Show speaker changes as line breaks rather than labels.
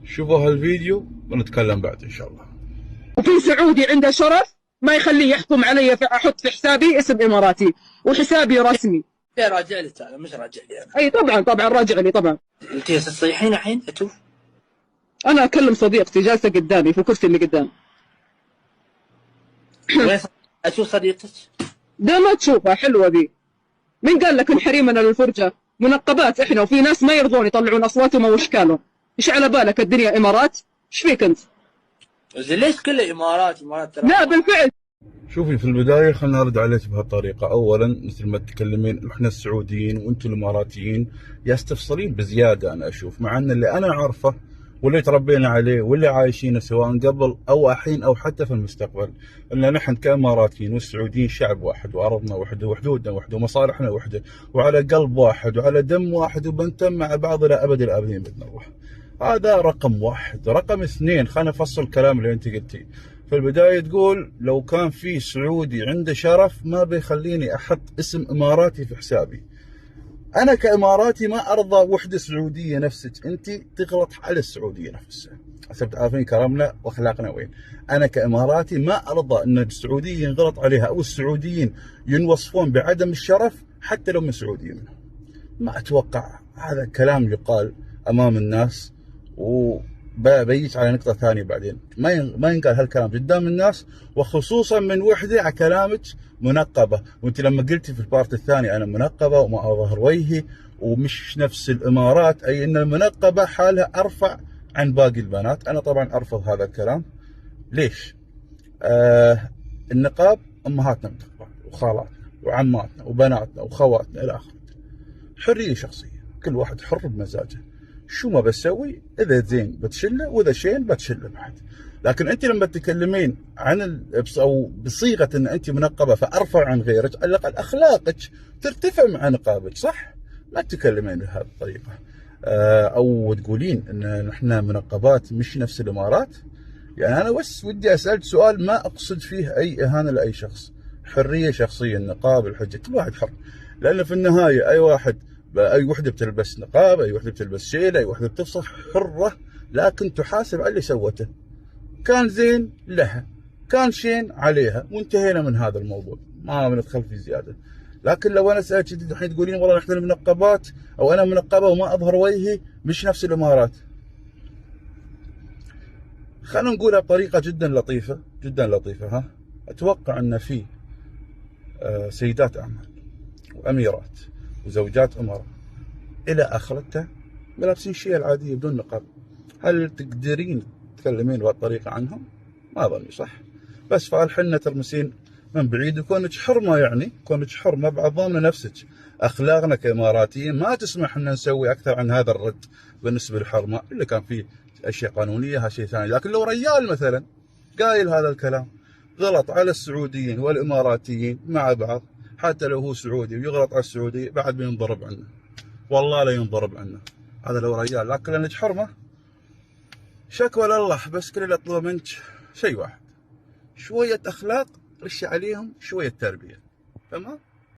شوفوا هالفيديو ونتكلم بعد ان شاء الله.
وفي سعودي عنده شرف ما يخليه يحكم علي احط في حسابي اسم اماراتي وحسابي رسمي.
يا راجع لي تعال، مش راجع لي انا.
اي طبعا راجع لي طبعا.
انت تصيحين الحين اشوف.
انا اكلم صديقتي جالسه قدامي في الكرسي اللي قدام.
وين اشوف صديقتك؟
ده ما تشوفها حلوه ذي. من قال لك انحريمنا للفرجه؟ منقبات احنا، وفي ناس ما يرضون يطلعون اصواتهم او اشكالهم. ايش على بالك الدنيا امارات؟ ايش فيك انت؟
زين ليش كله امارات ترى؟
لا بالفعل.
شوفي في البداية خلنا نرد عليك بهالطريقة. أولا مثل ما تتكلمين إحنا السعوديين وأنتم الإماراتيين يستفصلين بزيادة. أنا أشوف مع أن اللي أنا عارفه واللي تربينا عليه واللي عايشينه سواء قبل أو الحين أو حتى في المستقبل أن نحن كإماراتيين والسعوديين شعب واحد، وأرضنا وحدة وحدودنا وحدة ومصالحنا وحدة وعلى قلب واحد وعلى دم واحد وبنتم مع بعض إلى أبد الآبدين بإذن الله. هذا رقم واحد. رقم اثنين، خلنا نفصل الكلام اللي أنت قلتيه في البداية. تقول لو كان في سعودي عنده شرف ما بيخليني أحط اسم إماراتي في حسابي. أنا كإماراتي ما أرضى وحدة سعودية نفسك أنت تغلط على السعودية نفسها. حسب عارفين كرمنا وأخلاقنا وين. أنا كإماراتي ما أرضى أن السعوديين ينغلط عليها أو السعوديين ينوصفون بعدم الشرف حتى لو من سعودية منهم. ما أتوقع هذا كلام يقال أمام الناس. وبيجي على نقطة ثانية بعدين، ما ينقال هالكلام قدام الناس، وخصوصا من وحدة على كلامك منقبة. وانت لما قلتي في البارت الثاني أنا منقبة وما أظهر وجهي ومش نفس الإمارات، أي أن المنقبة حالها أرفع عن باقي البنات. أنا طبعا أرفض هذا الكلام. ليش؟ النقاب أمهاتنا منتقبات وخالاتنا وعماتنا وبناتنا وخواتنا إلى آخره. حرية شخصية، كل واحد حر بمزاجه. شو ما بسوي، إذا زين بتشله وإذا شين بتشله بعد. لكن أنت لما تتكلمين عن أو بصيغة أن أنت منقبة فأرفع عن غيرك، على الأقل أخلاقك ترتفع مع نقابك، صح؟ ما تتكلمين بهذه الطريقة. أو تقولين أن نحن منقبات مش نفس الإمارات. يعني أنا بس ودي أسألك سؤال ما أقصد فيه أي إهانة لأي شخص. حرية شخصية، النقاب، الحجة، كل واحد حر. لأن في النهاية أي واحد، أي وحدة بتلبس نقاب، أي وحدة بتلبس شيلة، أي وحدة بتفصح، حرة، لكن تحاسب على اللي سوته. كان زين لها، كان شين عليها، وانتهينا من هذا الموضوع، ما بندخل في زيادة. لكن لو أنا سألت الحين تقولين والله نحن المنقبات أو أنا منقبة وما أظهر وجهي مش نفس الإمارات. خلينا نقولها بطريقة جدا لطيفة جدا لطيفة. ها، أتوقع أن في سيدات أعمال وأميرات وزوجات أمراء إلى آخرتها ملابسين شيء العادية بدون نقاب. هل تقدرين تتكلمين بهالطريقة عنهم؟ ما أظني، صح؟ بس فالحنا ترمسين من بعيد. وكونك حرمة، يعني كونك حرمة بعد ضامنة نفسك. أخلاقنا كإماراتيين ما تسمح أن نسوي أكثر عن هذا الرد بالنسبة للحرمة، إلا كان في أشياء قانونية، هذا شيء ثاني. لكن لو رجال مثلا قايل هذا الكلام غلط على السعوديين والإماراتيين مع بعض، حتى لو هو سعودي ويغلط على السعودية بعد بينضرب عنه، والله لا ينضرب عنه. هذا لو رجال. لكن لأنك حرمة، شكوى لله. بس كل اللي أطلبه منك شيء واحد، شوية أخلاق، رش عليهم شوية تربية. تمام؟